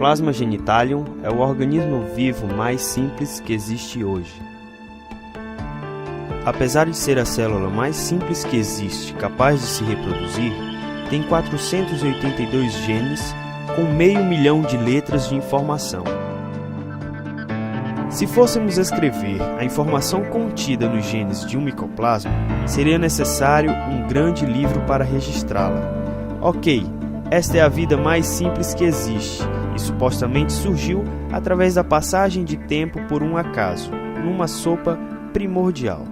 Mycoplasma genitalium é o organismo vivo mais simples que existe hoje. Apesar de ser a célula mais simples que existe, capaz de se reproduzir, tem 482 genes com 500 mil de letras de informação. Se fôssemos escrever a informação contida nos genes de um micoplasma, seria necessário um grande livro para registrá-la. Ok, esta é a vida mais simples que existe e supostamente surgiu através da passagem de tempo por um acaso, numa sopa primordial.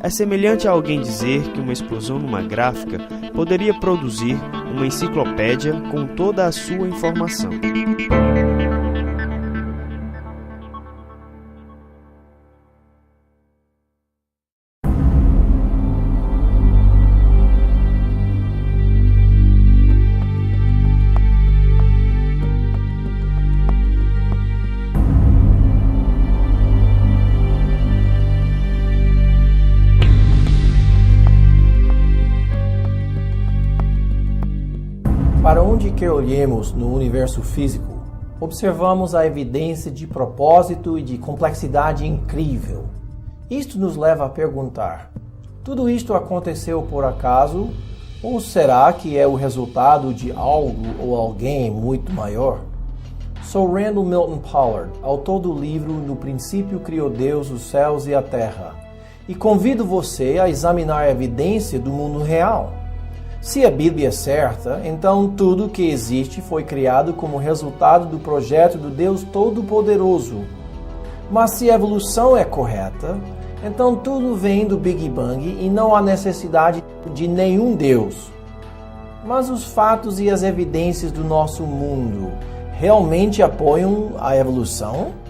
É semelhante a alguém dizer que uma explosão numa gráfica poderia produzir uma enciclopédia com toda a sua informação. Para onde quer olhemos no universo físico, observamos a evidência de propósito e de complexidade incrível. Isto nos leva a perguntar: tudo isto aconteceu por acaso? Ou será que é o resultado de algo ou alguém muito maior? Sou Randall Milton Pollard, autor do livro No Princípio Criou Deus os Céus e a Terra, e convido você a examinar a evidência do mundo real. Se a Bíblia é certa, então tudo que existe foi criado como resultado do projeto do Deus Todo-Poderoso. Mas se a evolução é correta, então tudo vem do Big Bang e não há necessidade de nenhum Deus. Mas os fatos e as evidências do nosso mundo realmente apoiam a evolução?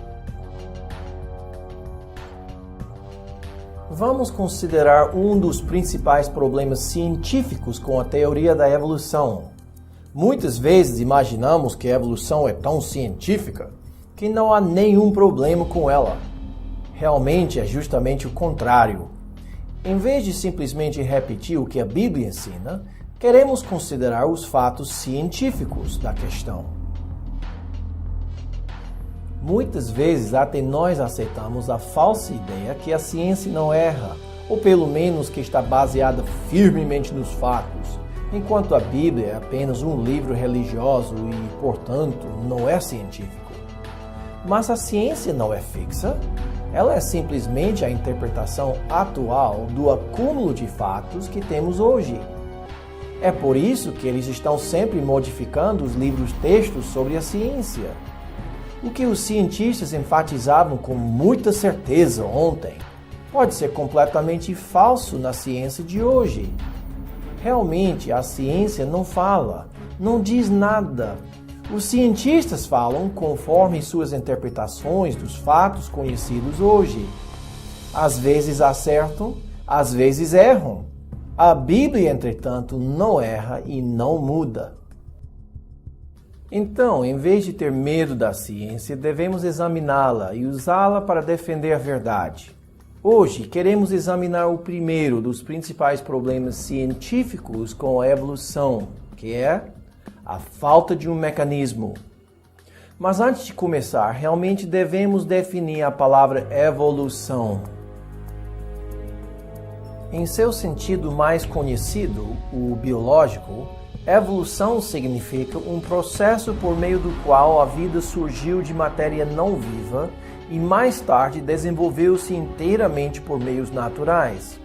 Vamos considerar um dos principais problemas científicos com a teoria da evolução. Muitas vezes imaginamos que a evolução é tão científica que não há nenhum problema com ela. Realmente é justamente o contrário. Em vez de simplesmente repetir o que a Bíblia ensina, queremos considerar os fatos científicos da questão. Muitas vezes até nós aceitamos a falsa ideia que a ciência não erra, ou pelo menos que está baseada firmemente nos fatos, enquanto a Bíblia é apenas um livro religioso e, portanto, não é científico. Mas a ciência não é fixa, ela é simplesmente a interpretação atual do acúmulo de fatos que temos hoje. É por isso que eles estão sempre modificando os livros-textos sobre a ciência. O que os cientistas enfatizavam com muita certeza ontem pode ser completamente falso na ciência de hoje. Realmente, a ciência não fala, não diz nada. Os cientistas falam conforme suas interpretações dos fatos conhecidos hoje. Às vezes acertam, às vezes erram. A Bíblia, entretanto, não erra e não muda. Então, em vez de ter medo da ciência, devemos examiná-la e usá-la para defender a verdade. Hoje, queremos examinar o primeiro dos principais problemas científicos com a evolução, que é a falta de um mecanismo. Mas antes de começar, realmente devemos definir a palavra evolução. Em seu sentido mais conhecido, o biológico, evolução significa um processo por meio do qual a vida surgiu de matéria não viva e mais tarde desenvolveu-se inteiramente por meios naturais.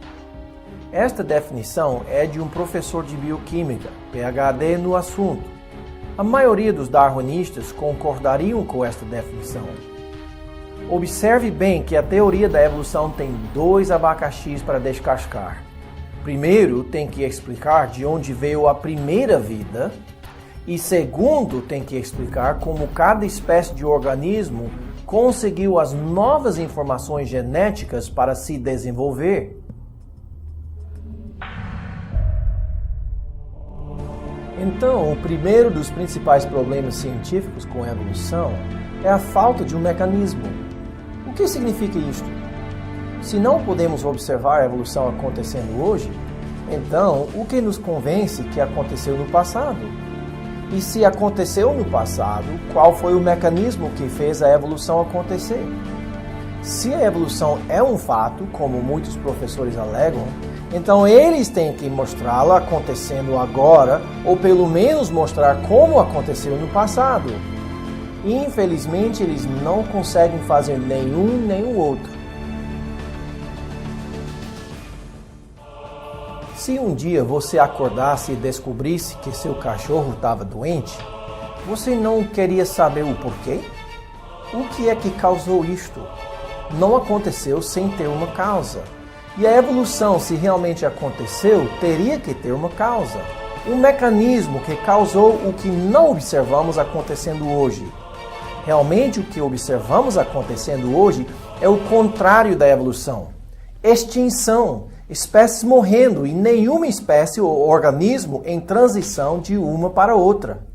Esta definição é de um professor de bioquímica, PhD no assunto. A maioria dos darwinistas concordariam com esta definição. Observe bem que a teoria da evolução tem 2 abacaxis para descascar. Primeiro, tem que explicar de onde veio a primeira vida, e segundo, tem que explicar como cada espécie de organismo conseguiu as novas informações genéticas para se desenvolver. Então, o primeiro dos principais problemas científicos com a evolução é a falta de um mecanismo. O que significa isto? Se não podemos observar a evolução acontecendo hoje, então o que nos convence que aconteceu no passado? E se aconteceu no passado, qual foi o mecanismo que fez a evolução acontecer? Se a evolução é um fato, como muitos professores alegam, então eles têm que mostrá-la acontecendo agora, ou pelo menos mostrar como aconteceu no passado. E infelizmente eles não conseguem fazer nenhum nem o outro. Se um dia você acordasse e descobrisse que seu cachorro estava doente, você não queria saber o porquê? O que é que causou isto? Não aconteceu sem ter uma causa. E a evolução, se realmente aconteceu, teria que ter uma causa. Um mecanismo que causou o que não observamos acontecendo hoje. Realmente o que observamos acontecendo hoje é o contrário da evolução. Extinção, espécies morrendo e nenhuma espécie ou organismo em transição de uma para outra.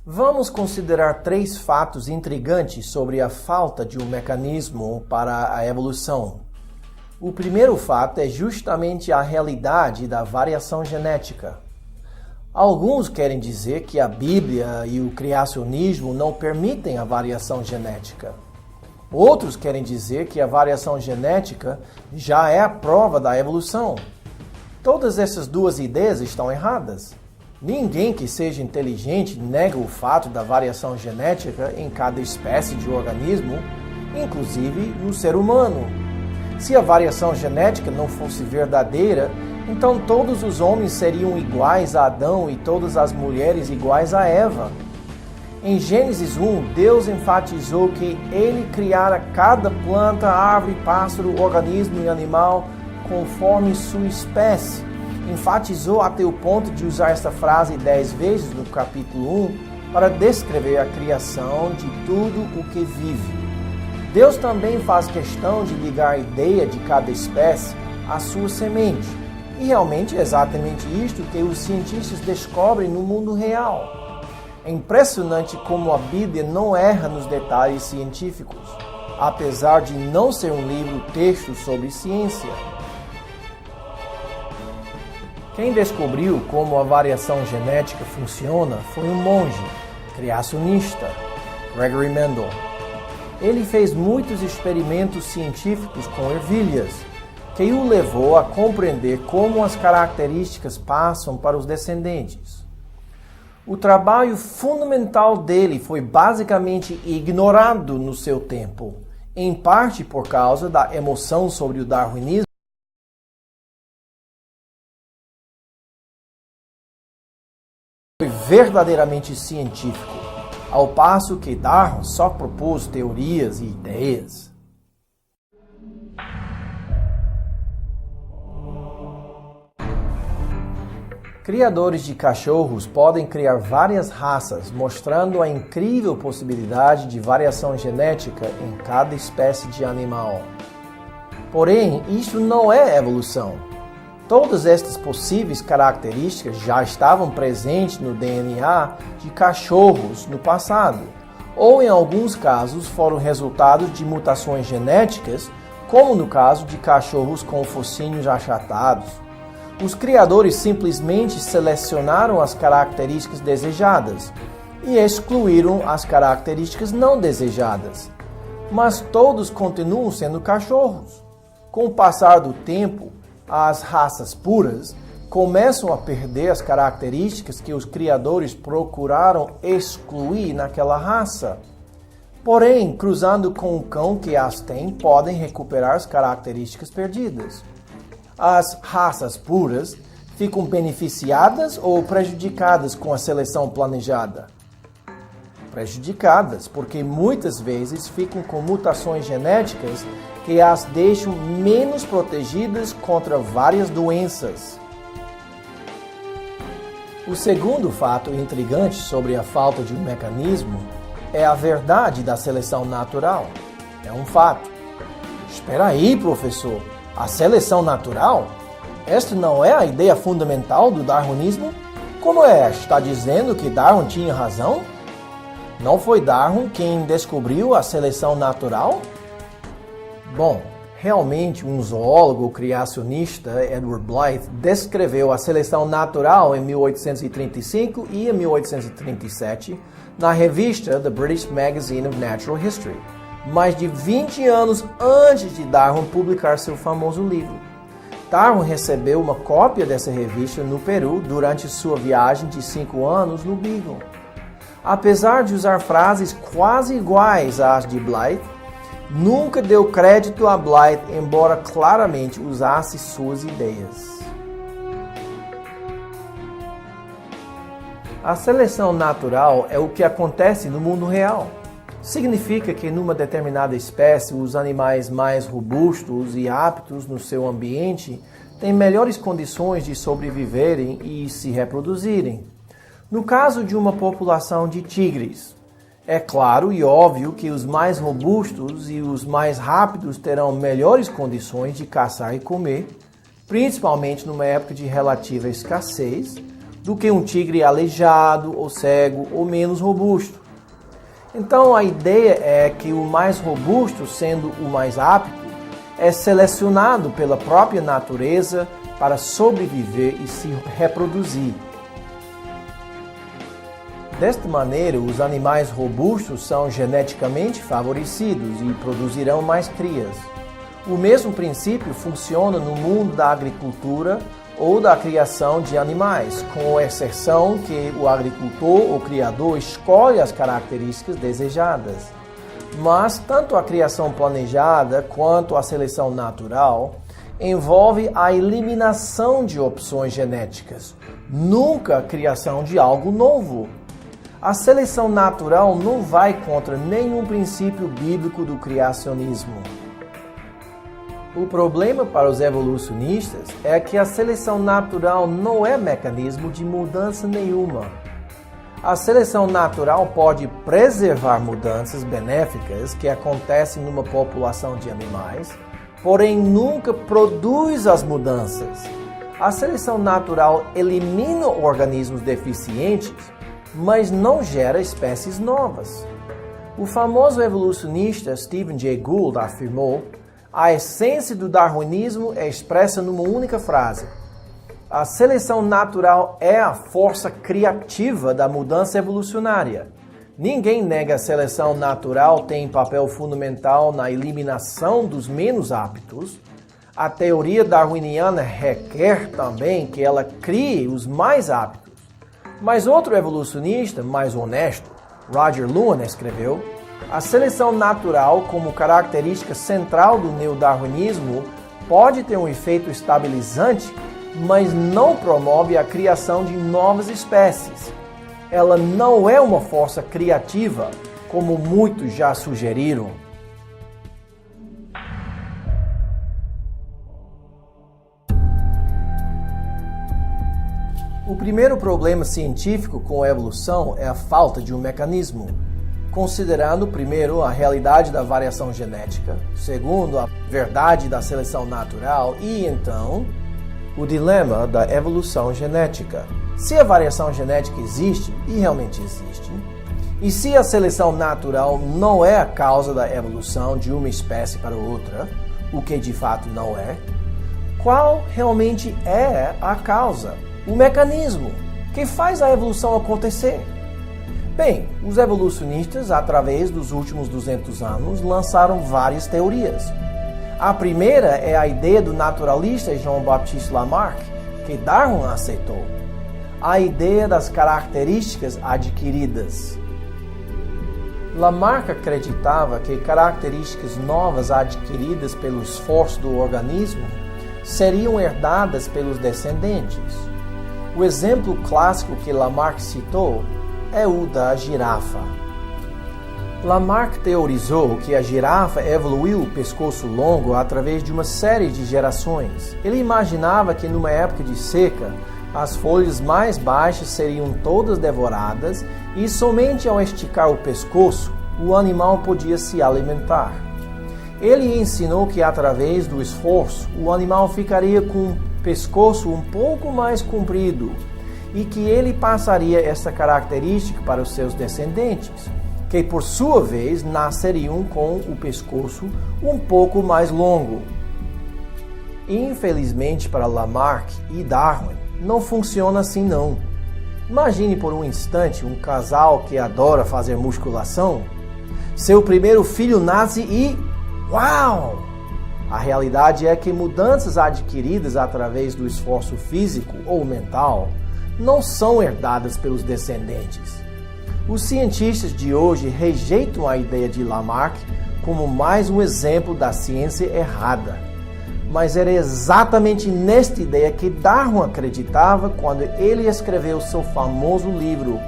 Vamos considerar 3 fatos intrigantes sobre a falta de um mecanismo para a evolução. O primeiro fato é justamente a realidade da variação genética. Alguns querem dizer que a Bíblia e o criacionismo não permitem a variação genética. Outros querem dizer que a variação genética já é a prova da evolução. Todas essas duas ideias estão erradas. Ninguém que seja inteligente nega o fato da variação genética em cada espécie de organismo, inclusive no ser humano. Se a variação genética não fosse verdadeira, então todos os homens seriam iguais a Adão e todas as mulheres iguais a Eva. Em Gênesis 1, Deus enfatizou que Ele criara cada planta, árvore, pássaro, organismo e animal conforme sua espécie. Enfatizou até o ponto de usar esta frase 10 vezes no capítulo 1 para descrever a criação de tudo o que vive. Deus também faz questão de ligar a ideia de cada espécie à sua semente. E realmente é exatamente isto que os cientistas descobrem no mundo real. É impressionante como a Bíblia não erra nos detalhes científicos, apesar de não ser um livro-texto sobre ciência. Quem descobriu como a variação genética funciona foi um monge, criacionista, Gregory Mendel. Ele fez muitos experimentos científicos com ervilhas, que o levou a compreender como as características passam para os descendentes. O trabalho fundamental dele foi basicamente ignorado no seu tempo, em parte por causa da emoção sobre o darwinismo. Foi verdadeiramente científico, ao passo que Darwin só propôs teorias e ideias. Criadores de cachorros podem criar várias raças, mostrando a incrível possibilidade de variação genética em cada espécie de animal. Porém, isso não é evolução. Todas estas possíveis características já estavam presentes no DNA de cachorros no passado, ou em alguns casos foram resultado de mutações genéticas, como no caso de cachorros com focinhos achatados. Os criadores simplesmente selecionaram as características desejadas e excluíram as características não desejadas. Mas todos continuam sendo cachorros. Com o passar do tempo, as raças puras começam a perder as características que os criadores procuraram excluir naquela raça. Porém, cruzando com o cão que as tem, podem recuperar as características perdidas. As raças puras ficam beneficiadas ou prejudicadas com a seleção planejada? Prejudicadas, porque muitas vezes ficam com mutações genéticas que as deixam menos protegidas contra várias doenças. O segundo fato intrigante sobre a falta de um mecanismo é a verdade da seleção natural. É um fato. Espera aí, professor. A seleção natural? Esta não é a ideia fundamental do darwinismo? Como é? Está dizendo que Darwin tinha razão? Não foi Darwin quem descobriu a seleção natural? Bom, Realmente, um zoólogo criacionista, Edward Blyth, descreveu a seleção natural em 1835 e em 1837 na revista The British Magazine of Natural History, mais de 20 anos antes de Darwin publicar seu famoso livro. Darwin recebeu uma cópia dessa revista no Peru durante sua viagem de 5 anos no Beagle. Apesar de usar frases quase iguais às de Blyth, nunca deu crédito a Blyth, embora claramente usasse suas ideias. A seleção natural é o que acontece no mundo real. Significa que numa determinada espécie, os animais mais robustos e aptos no seu ambiente têm melhores condições de sobreviverem e se reproduzirem. No caso de uma população de tigres, é claro e óbvio que os mais robustos e os mais rápidos terão melhores condições de caçar e comer, principalmente numa época de relativa escassez, do que um tigre aleijado ou cego ou menos robusto. Então a ideia é que o mais robusto, sendo o mais apto, é selecionado pela própria natureza para sobreviver e se reproduzir. Desta maneira, os animais robustos são geneticamente favorecidos e produzirão mais crias. O mesmo princípio funciona no mundo da agricultura ou da criação de animais, com exceção que o agricultor ou criador escolhe as características desejadas. Mas tanto a criação planejada quanto a seleção natural envolve a eliminação de opções genéticas, nunca a criação de algo novo. A seleção natural não vai contra nenhum princípio bíblico do criacionismo. O problema para os evolucionistas é que a seleção natural não é mecanismo de mudança nenhuma. A seleção natural pode preservar mudanças benéficas que acontecem numa população de animais, porém nunca produz as mudanças. A seleção natural elimina organismos deficientes, mas não gera espécies novas. O famoso evolucionista Stephen Jay Gould afirmou: a essência do darwinismo é expressa numa única frase: a seleção natural é a força criativa da mudança evolucionária. Ninguém nega a seleção natural tem papel fundamental na eliminação dos menos aptos. A teoria darwiniana requer também que ela crie os mais aptos. Mas outro evolucionista, mais honesto, Roger Lewin, escreveu: a seleção natural, como característica central do neodarwinismo, pode ter um efeito estabilizante, mas não promove a criação de novas espécies. Ela não é uma força criativa, como muitos já sugeriram. O primeiro problema científico com a evolução é a falta de um mecanismo. Considerando, primeiro, a realidade da variação genética, segundo, a verdade da seleção natural e, então, o dilema da evolução genética. Se a variação genética existe, e realmente existe, e se a seleção natural não é a causa da evolução de uma espécie para outra, o que de fato não é, qual realmente é a causa, o mecanismo que faz a evolução acontecer? Bem, os evolucionistas, através dos últimos 200 anos, lançaram várias teorias. A primeira é a ideia do naturalista Jean-Baptiste Lamarck, que Darwin aceitou. A ideia das características adquiridas. Lamarck acreditava que características novas adquiridas pelo esforço do organismo seriam herdadas pelos descendentes. O exemplo clássico que Lamarck citou é o da girafa. Lamarck teorizou que a girafa evoluiu o pescoço longo através de uma série de gerações. Ele imaginava que numa época de seca, as folhas mais baixas seriam todas devoradas e somente ao esticar o pescoço, o animal podia se alimentar. Ele ensinou que através do esforço, o animal ficaria com o pescoço um pouco mais comprido e que ele passaria essa característica para os seus descendentes. que por sua vez nasceriam com o pescoço um pouco mais longo. Infelizmente para Lamarck e Darwin, não funciona assim não. Imagine por um instante um casal que adora fazer musculação. Seu primeiro filho nasce e... uau! A realidade é que mudanças adquiridas através do esforço físico ou mental não são herdadas pelos descendentes. Os cientistas de hoje rejeitam a ideia de Lamarck como mais um exemplo da ciência errada. Mas era exatamente nesta ideia que Darwin acreditava quando ele escreveu seu famoso livro.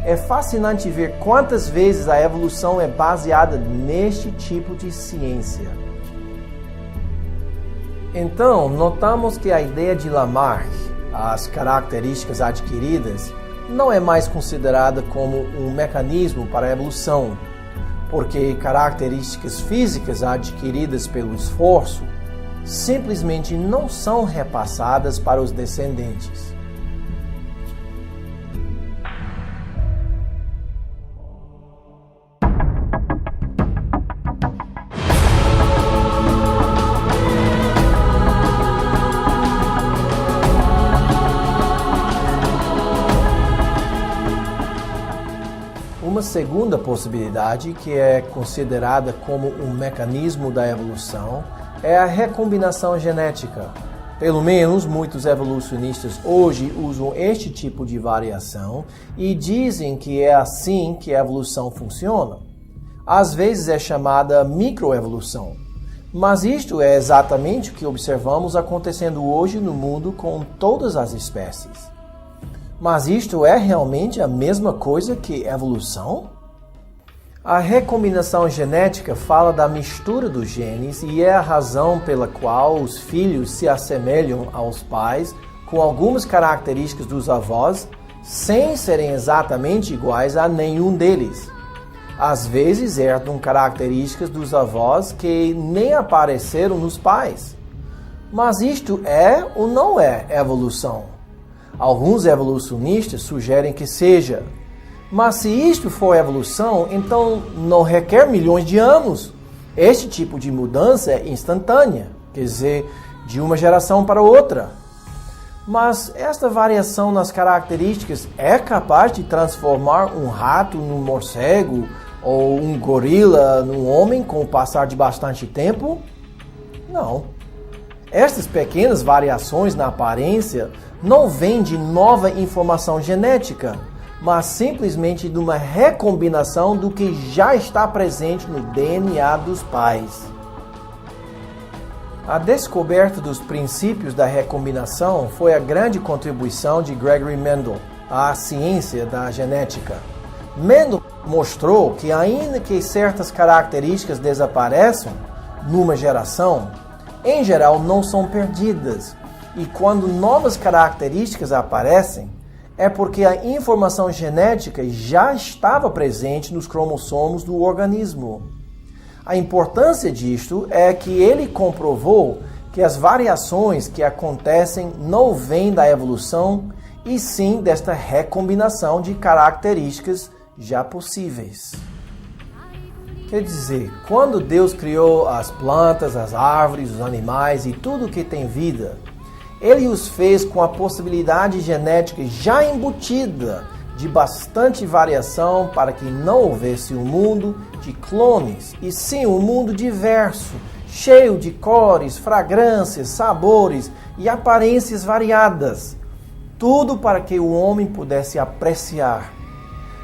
É fascinante ver quantas vezes a evolução é baseada neste tipo de ciência. Então, notamos que a ideia de Lamarck, as características adquiridas, não é mais considerada como um mecanismo para a evolução, porque características físicas adquiridas pelo esforço simplesmente não são repassadas para os descendentes. Uma segunda possibilidade, que é considerada como um mecanismo da evolução, é a recombinação genética. Pelo menos muitos evolucionistas hoje usam este tipo de variação e dizem que é assim que a evolução funciona. Às vezes é chamada microevolução, mas isto é exatamente o que observamos acontecendo hoje no mundo com todas as espécies. Mas isto é realmente a mesma coisa que evolução? A recombinação genética fala da mistura dos genes e é a razão pela qual os filhos se assemelham aos pais com algumas características dos avós, sem serem exatamente iguais a nenhum deles. Às vezes herdam características dos avós que nem apareceram nos pais. Mas isto é ou não é evolução? Alguns evolucionistas sugerem que seja. Mas se isto for evolução, então não requer milhões de anos. Este tipo de mudança é instantânea, quer dizer, de uma geração para outra. Mas esta variação nas características é capaz de transformar um rato num morcego ou um gorila num homem com o passar de bastante tempo? Não. Estas pequenas variações na aparência não vêm de nova informação genética, mas simplesmente de uma recombinação do que já está presente no DNA dos pais. A descoberta dos princípios da recombinação foi a grande contribuição de Gregory Mendel à ciência da genética. Mendel mostrou que ainda que certas características desapareçam numa geração, em geral não são perdidas, e quando novas características aparecem, é porque a informação genética já estava presente nos cromossomos do organismo. A importância disto é que ele comprovou que as variações que acontecem não vêm da evolução, e sim desta recombinação de características já possíveis. Quer dizer, quando Deus criou as plantas, as árvores, os animais e tudo que tem vida, Ele os fez com a possibilidade genética já embutida de bastante variação para que não houvesse um mundo de clones, e sim um mundo diverso, cheio de cores, fragrâncias, sabores e aparências variadas. Tudo para que o homem pudesse apreciar.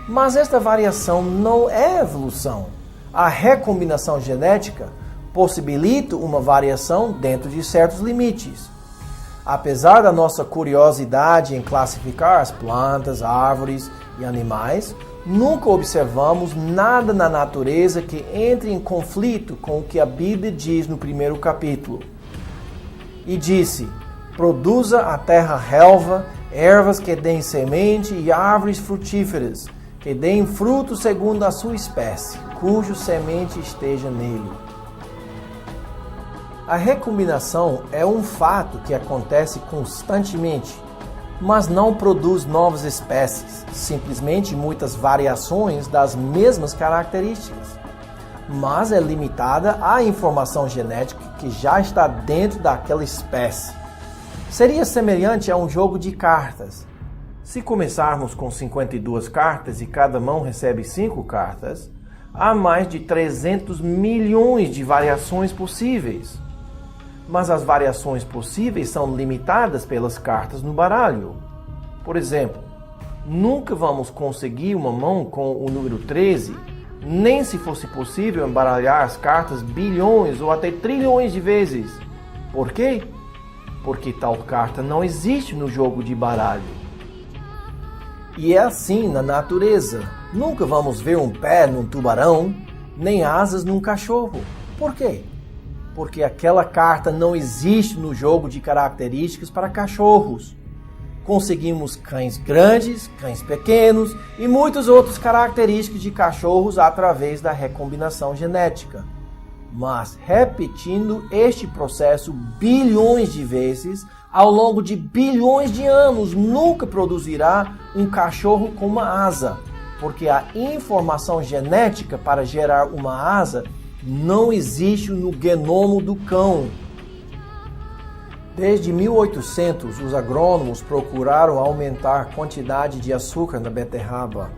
Mas esta variação não é evolução. A recombinação genética possibilita uma variação dentro de certos limites. Apesar da nossa curiosidade em classificar as plantas, árvores e animais, nunca observamos nada na natureza que entre em conflito com o que a Bíblia diz no primeiro capítulo. E disse: produza a terra relva, ervas que deem semente e árvores frutíferas, que deem fruto segundo a sua espécie, cujo semente esteja nele. A recombinação é um fato que acontece constantemente, mas não produz novas espécies, simplesmente muitas variações das mesmas características. Mas é limitada à informação genética que já está dentro daquela espécie. Seria semelhante a um jogo de cartas. Se começarmos com 52 cartas e cada mão recebe 5 cartas, há mais de 300 milhões de variações possíveis. Mas as variações possíveis são limitadas pelas cartas no baralho. Por exemplo, nunca vamos conseguir uma mão com o número 13, nem se fosse possível embaralhar as cartas bilhões ou até trilhões de vezes. Por quê? Porque tal carta não existe no jogo de baralho. E é assim na natureza. Nunca vamos ver um pé num tubarão, nem asas num cachorro. Por quê? Porque aquela carta não existe no jogo de características para cachorros. Conseguimos cães grandes, cães pequenos e muitas outras características de cachorros através da recombinação genética. Mas repetindo este processo bilhões de vezes, ao longo de bilhões de anos, nunca produzirá um cachorro com uma asa, porque a informação genética para gerar uma asa não existe no genoma do cão. Desde 1800, os agrônomos procuraram aumentar a quantidade de açúcar na beterraba.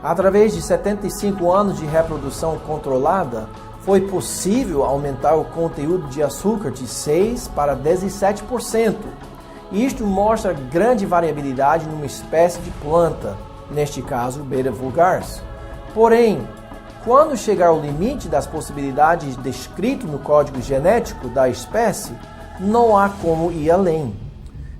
Através de 75 anos de reprodução controlada, foi possível aumentar o conteúdo de açúcar de 6% para 17%. Isto mostra grande variabilidade numa espécie de planta, neste caso, Beta vulgaris. Porém, quando chegar ao limite das possibilidades descrito no código genético da espécie, não há como ir além.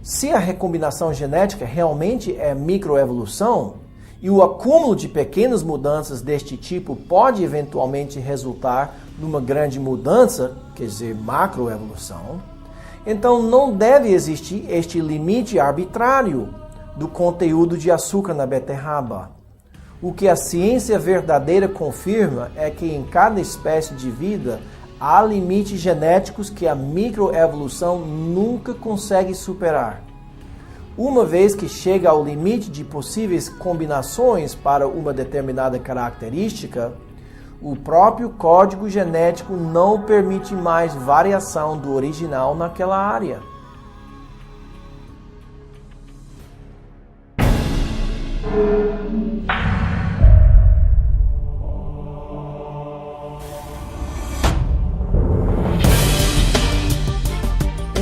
Se a recombinação genética realmente é microevolução, e o acúmulo de pequenas mudanças deste tipo pode eventualmente resultar numa grande mudança, quer dizer, macroevolução, então não deve existir este limite arbitrário do conteúdo de açúcar na beterraba. O que a ciência verdadeira confirma é que em cada espécie de vida há limites genéticos que a microevolução nunca consegue superar. Uma vez que chega ao limite de possíveis combinações para uma determinada característica, o próprio código genético não permite mais variação do original naquela área.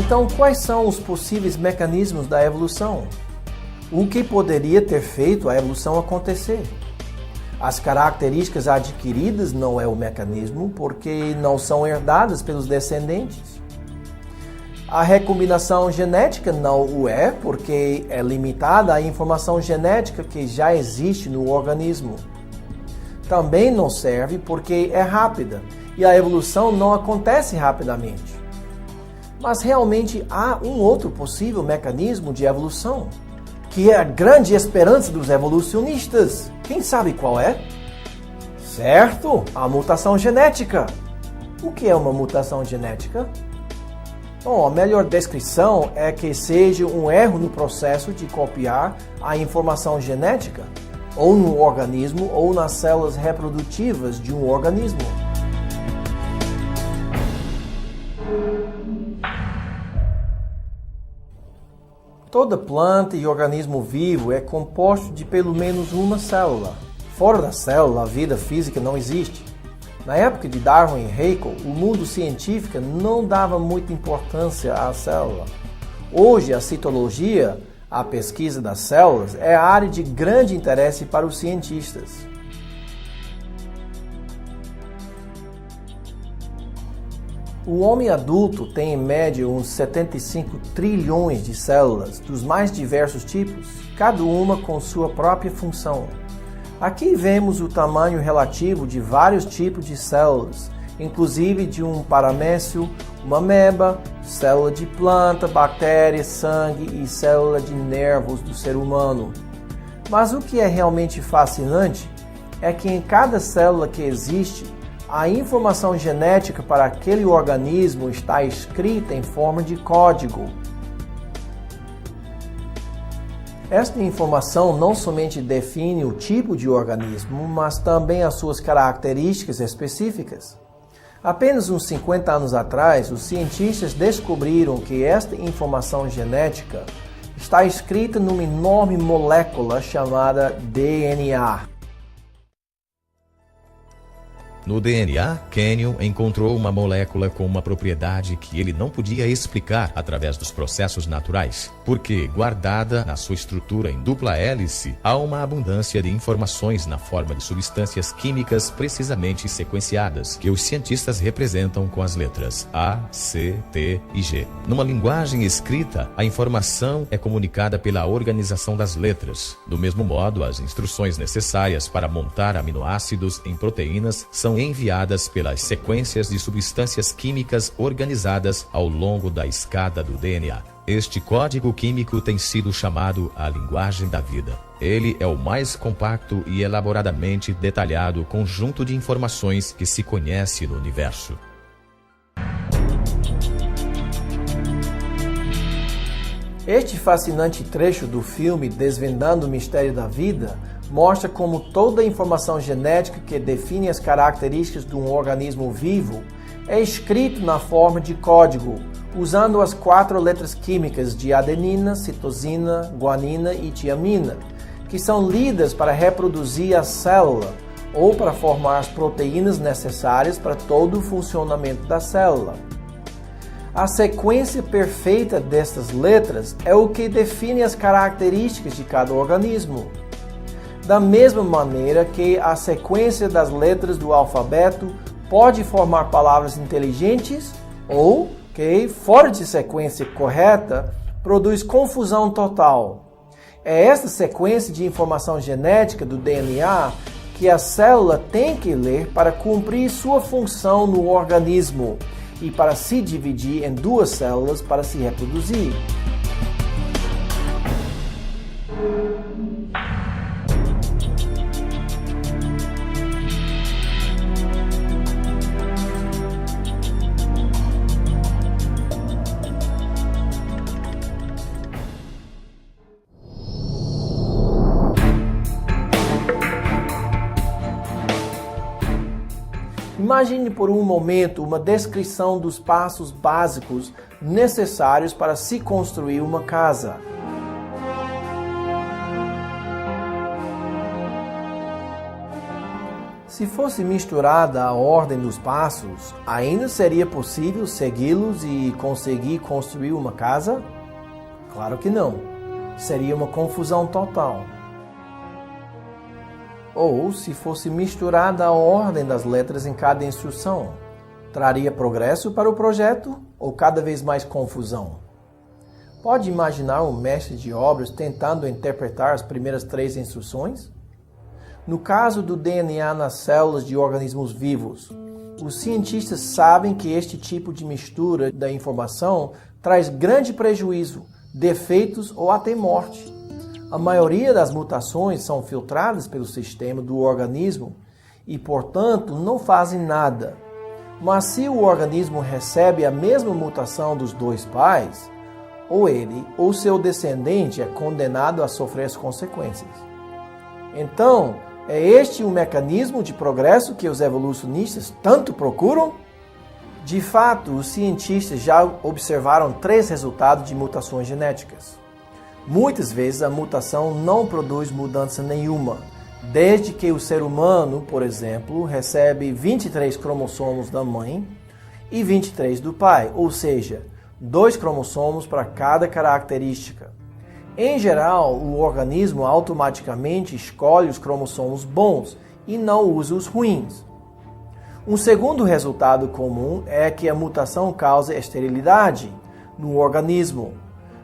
Então, quais são os possíveis mecanismos da evolução? O que poderia ter feito a evolução acontecer? As características adquiridas não é o mecanismo porque não são herdadas pelos descendentes. A recombinação genética não o é porque é limitada à informação genética que já existe no organismo. Também não serve porque é rápida e a evolução não acontece rapidamente. Mas realmente há um outro possível mecanismo de evolução, que é a grande esperança dos evolucionistas. Quem sabe qual é? Certo, a mutação genética. O que é uma mutação genética? Bom, a melhor descrição é que seja um erro no processo de copiar a informação genética, ou no organismo ou nas células reprodutivas de um organismo. Toda planta e organismo vivo é composto de pelo menos uma célula. Fora da célula, a vida física não existe. Na época de Darwin e Haeckel, o mundo científico não dava muita importância à célula. Hoje, a citologia, a pesquisa das células, é a área de grande interesse para os cientistas. O homem adulto tem em média uns 75 trilhões de células dos mais diversos tipos, cada uma com sua própria função. Aqui vemos o tamanho relativo de vários tipos de células, inclusive de um paramécio, uma ameba, célula de planta, bactéria, sangue e célula de nervos do ser humano. Mas o que é realmente fascinante é que em cada célula que existe, a informação genética para aquele organismo está escrita em forma de código. Esta informação não somente define o tipo de organismo, mas também as suas características específicas. Apenas uns 50 anos atrás, os cientistas descobriram que esta informação genética está escrita numa enorme molécula chamada DNA. No DNA, Kenyon encontrou uma molécula com uma propriedade que ele não podia explicar através dos processos naturais, porque, guardada na sua estrutura em dupla hélice, há uma abundância de informações na forma de substâncias químicas precisamente sequenciadas, que os cientistas representam com as letras A, C, T e G. Numa linguagem escrita, a informação é comunicada pela organização das letras. Do mesmo modo, as instruções necessárias para montar aminoácidos em proteínas são enviadas pelas sequências de substâncias químicas organizadas ao longo da escada do DNA. Este código químico tem sido chamado a linguagem da vida. Ele é o mais compacto e elaboradamente detalhado conjunto de informações que se conhece no universo. Este fascinante trecho do filme Desvendando o Mistério da Vida mostra como toda a informação genética que define as características de um organismo vivo é escrito na forma de código, usando as 4 letras químicas de adenina, citosina, guanina e tiamina, que são lidas para reproduzir a célula ou para formar as proteínas necessárias para todo o funcionamento da célula. A sequência perfeita destas letras é o que define as características de cada organismo. Da mesma maneira que a sequência das letras do alfabeto pode formar palavras inteligentes ou que, fora de sequência correta, produz confusão total. É esta sequência de informação genética do DNA que a célula tem que ler para cumprir sua função no organismo e para se dividir em 2 células para se reproduzir. Imagine por um momento uma descrição dos passos básicos necessários para se construir uma casa. Se fosse misturada a ordem dos passos, ainda seria possível segui-los e conseguir construir uma casa? Claro que não. Seria uma confusão total. Ou, se fosse misturada a ordem das letras em cada instrução, traria progresso para o projeto ou cada vez mais confusão? Pode imaginar um mestre de obras tentando interpretar as primeiras 3 instruções? No caso do DNA nas células de organismos vivos, os cientistas sabem que este tipo de mistura da informação traz grande prejuízo, defeitos ou até morte. A maioria das mutações são filtradas pelo sistema do organismo e, portanto, não fazem nada. Mas se o organismo recebe a mesma mutação dos 2 pais, ou ele ou seu descendente é condenado a sofrer as consequências. Então, é este o mecanismo de progresso que os evolucionistas tanto procuram? De fato, os cientistas já observaram 3 resultados de mutações genéticas. Muitas vezes a mutação não produz mudança nenhuma, desde que o ser humano, por exemplo, recebe 23 cromossomos da mãe e 23 do pai, ou seja, 2 cromossomos para cada característica. Em geral, o organismo automaticamente escolhe os cromossomos bons e não usa os ruins. Um segundo resultado comum é que a mutação causa esterilidade no organismo.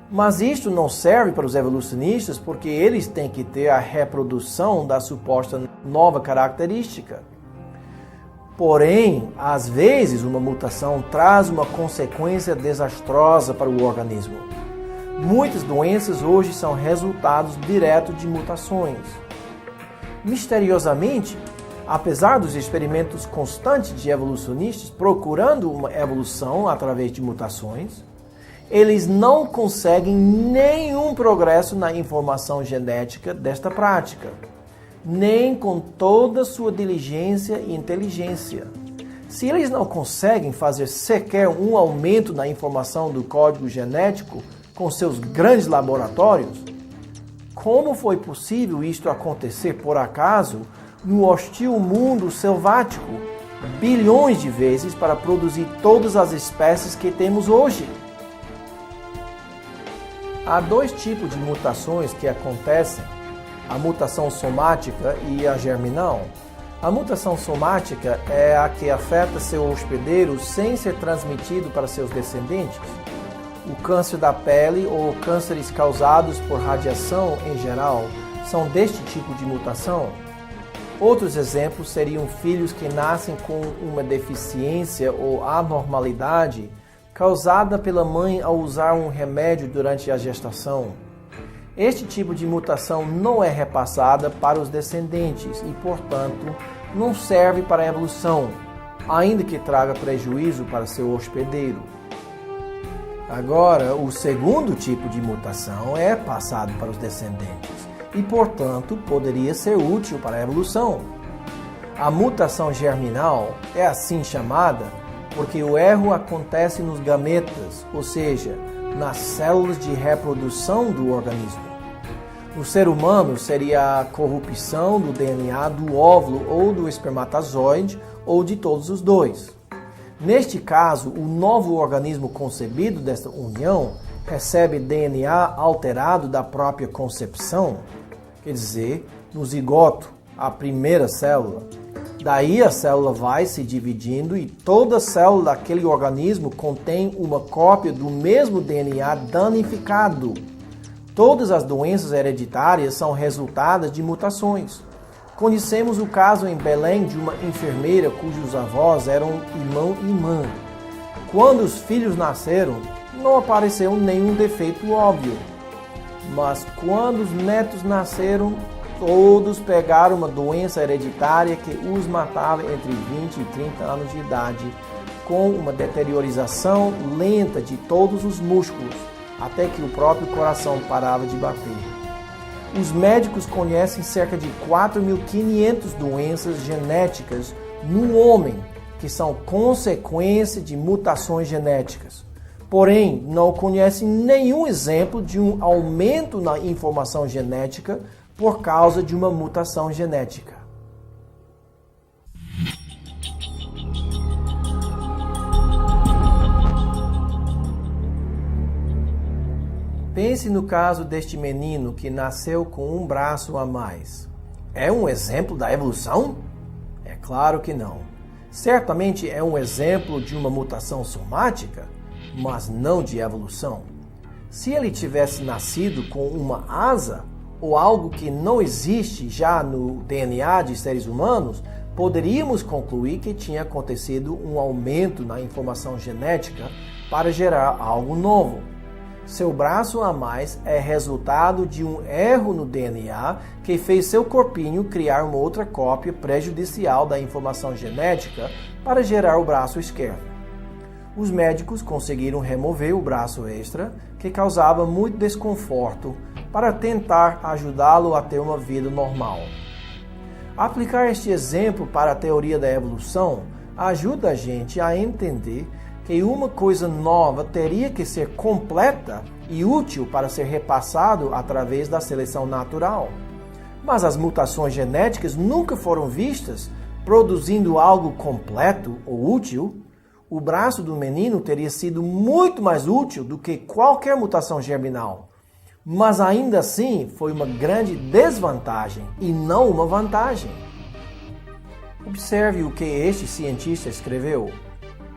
Mas isto não serve para os evolucionistas porque eles têm que ter a reprodução da suposta nova característica. Porém, às vezes uma mutação traz uma consequência desastrosa para o organismo. Muitas doenças hoje são resultados diretos de mutações. Misteriosamente, apesar dos experimentos constantes de evolucionistas procurando uma evolução através de mutações, eles não conseguem nenhum progresso na informação genética desta prática, nem com toda sua diligência e inteligência. Se eles não conseguem fazer sequer um aumento na informação do código genético com seus grandes laboratórios, como foi possível isto acontecer por acaso no hostil mundo selvático, bilhões de vezes para produzir todas as espécies que temos hoje? Há dois tipos de mutações que acontecem, a mutação somática e a germinal. A mutação somática é a que afeta seu hospedeiro sem ser transmitido para seus descendentes. O câncer da pele ou cânceres causados por radiação em geral são deste tipo de mutação. Outros exemplos seriam filhos que nascem com uma deficiência ou anormalidade causada pela mãe ao usar um remédio durante a gestação. Este tipo de mutação não é repassada para os descendentes e, portanto, não serve para a evolução, ainda que traga prejuízo para seu hospedeiro. Agora, o segundo tipo de mutação é passado para os descendentes e, portanto, poderia ser útil para a evolução. A mutação germinal é assim chamada porque o erro acontece nos gametas, ou seja, nas células de reprodução do organismo. No ser humano, seria a corrupção do DNA do óvulo ou do espermatozoide, ou de todos os dois. Neste caso, o novo organismo concebido desta união recebe DNA alterado da própria concepção, quer dizer, no zigoto, a primeira célula. Daí a célula vai se dividindo e toda célula daquele organismo contém uma cópia do mesmo DNA danificado. Todas as doenças hereditárias são resultados de mutações. Conhecemos o caso em Belém de uma enfermeira cujos avós eram irmão e irmã. Quando os filhos nasceram, não apareceu nenhum defeito óbvio. Mas quando os netos nasceram, todos pegaram uma doença hereditária que os matava entre 20 e 30 anos de idade, com uma deteriorização lenta de todos os músculos, até que o próprio coração parava de bater. Os médicos conhecem cerca de 4.500 doenças genéticas no homem, que são consequência de mutações genéticas. Porém, não conhecem nenhum exemplo de um aumento na informação genética por causa de uma mutação genética. Pense no caso deste menino que nasceu com um braço a mais. É um exemplo da evolução? É claro que não. Certamente é um exemplo de uma mutação somática, mas não de evolução. Se ele tivesse nascido com uma asa, ou algo que não existe já no DNA de seres humanos, poderíamos concluir que tinha acontecido um aumento na informação genética para gerar algo novo. Seu braço a mais é resultado de um erro no DNA que fez seu corpinho criar uma outra cópia prejudicial da informação genética para gerar o braço esquerdo. Os médicos conseguiram remover o braço extra, que causava muito desconforto, para tentar ajudá-lo a ter uma vida normal. Aplicar este exemplo para a teoria da evolução ajuda a gente a entender que uma coisa nova teria que ser completa e útil para ser repassado através da seleção natural. Mas as mutações genéticas nunca foram vistas produzindo algo completo ou útil. O braço do menino teria sido muito mais útil do que qualquer mutação germinal. Mas ainda assim foi uma grande desvantagem e não uma vantagem. Observe o que este cientista escreveu.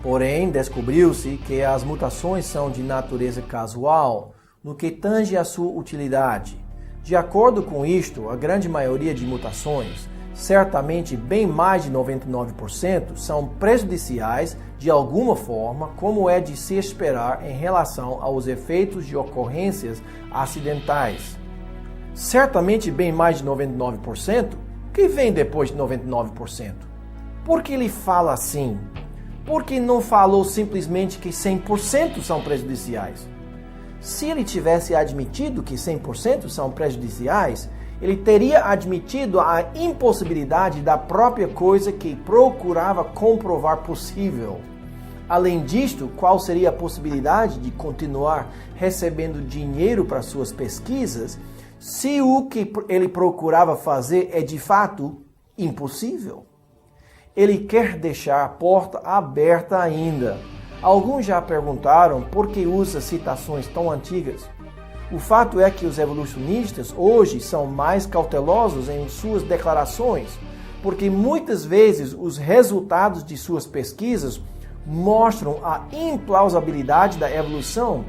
Porém, descobriu-se que as mutações são de natureza casual no que tange à sua utilidade. De acordo com isto, a grande maioria de mutações, certamente bem mais de 99%, são prejudiciais de alguma forma, como é de se esperar em relação aos efeitos de ocorrências acidentais. Certamente bem mais de 99%, que vem depois de 99%? Por que ele fala assim? Por que não falou simplesmente que 100% são prejudiciais? Se ele tivesse admitido que 100% são prejudiciais, ele teria admitido a impossibilidade da própria coisa que procurava comprovar possível. Além disto, qual seria a possibilidade de continuar recebendo dinheiro para suas pesquisas se o que ele procurava fazer é de fato impossível? Ele quer deixar a porta aberta ainda. Alguns já perguntaram por que usa citações tão antigas. O fato é que os evolucionistas hoje são mais cautelosos em suas declarações, porque muitas vezes os resultados de suas pesquisas mostram a implausibilidade da evolução,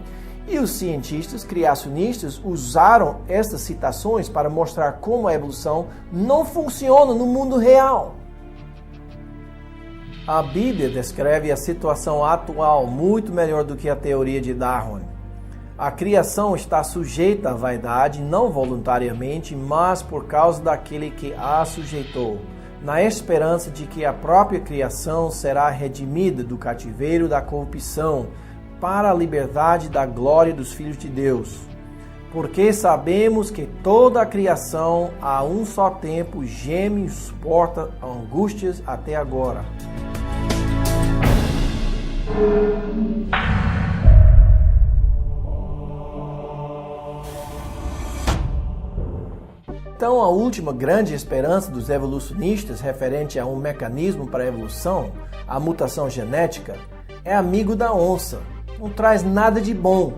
e os cientistas criacionistas usaram estas citações para mostrar como a evolução não funciona no mundo real. A Bíblia descreve a situação atual muito melhor do que a teoria de Darwin. A criação está sujeita à vaidade não voluntariamente, mas por causa daquele que a sujeitou, na esperança de que a própria criação será redimida do cativeiro da corrupção para a liberdade da glória dos filhos de Deus. Porque sabemos que toda a criação a um só tempo geme e suporta angústias até agora. Então, a última grande esperança dos evolucionistas referente a um mecanismo para a evolução, a mutação genética, é amigo da onça. Não traz nada de bom.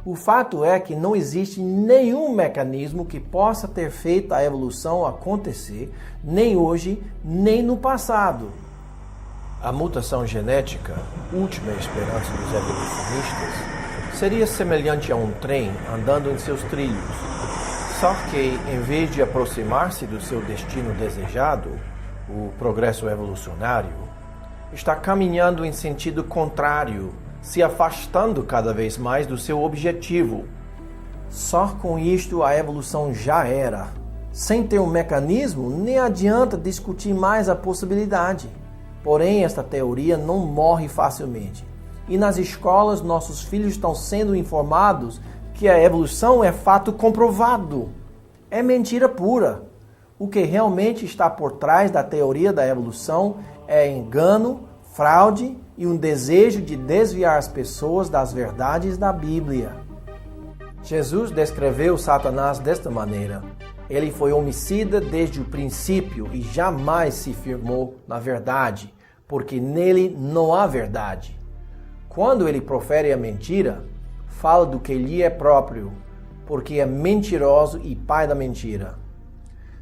O fato é que não existe nenhum mecanismo que possa ter feito a evolução acontecer, nem hoje, nem no passado. A mutação genética, última esperança dos evolucionistas, seria semelhante a um trem andando em seus trilhos. Só que, em vez de aproximar-se do seu destino desejado, o progresso evolucionário, está caminhando em sentido contrário, se afastando cada vez mais do seu objetivo. Só com isto a evolução já era. Sem ter um mecanismo, nem adianta discutir mais a possibilidade. Porém, esta teoria não morre facilmente. E nas escolas, nossos filhos estão sendo informados que a evolução é fato comprovado. É mentira pura. O que realmente está por trás da teoria da evolução é engano, fraude e um desejo de desviar as pessoas das verdades da Bíblia. Jesus descreveu Satanás desta maneira. Ele foi homicida desde o princípio e jamais se firmou na verdade, porque nele não há verdade. Quando ele profere a mentira, fala do que lhe é próprio, porque é mentiroso e pai da mentira.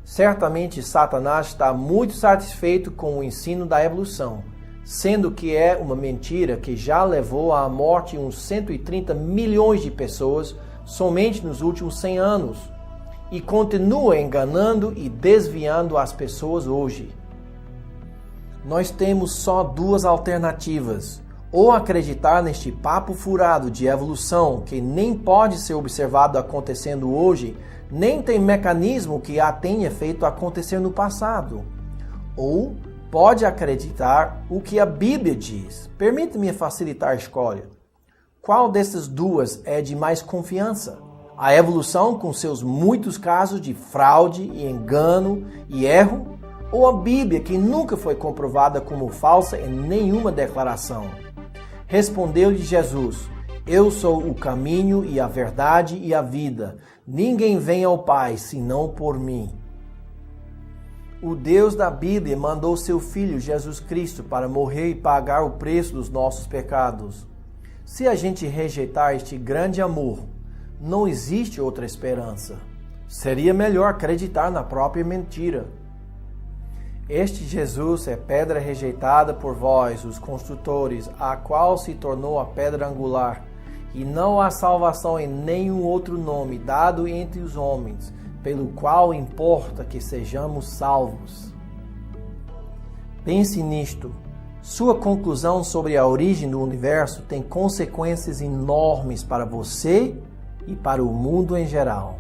Certamente Satanás está muito satisfeito com o ensino da evolução, sendo que é uma mentira que já levou à morte uns 130 milhões de pessoas somente nos últimos 100 anos, e continua enganando e desviando as pessoas hoje. Nós temos só duas alternativas: ou acreditar neste papo furado de evolução que nem pode ser observado acontecendo hoje, nem tem mecanismo que a tenha feito acontecer no passado, ou pode acreditar o que a Bíblia diz. Permita-me facilitar a escolha. Qual dessas duas é de mais confiança? A evolução com seus muitos casos de fraude e engano e erro? Ou a Bíblia que nunca foi comprovada como falsa em nenhuma declaração? Respondeu-lhe Jesus: Eu sou o caminho e a verdade e a vida. Ninguém vem ao Pai senão por mim. O Deus da Bíblia mandou seu Filho Jesus Cristo para morrer e pagar o preço dos nossos pecados. Se a gente rejeitar este grande amor, não existe outra esperança. Seria melhor acreditar na própria mentira. Este Jesus é pedra rejeitada por vós, os construtores, a qual se tornou a pedra angular. E não há salvação em nenhum outro nome dado entre os homens, pelo qual importa que sejamos salvos. Pense nisto. Sua conclusão sobre a origem do universo tem consequências enormes para você e para o mundo em geral.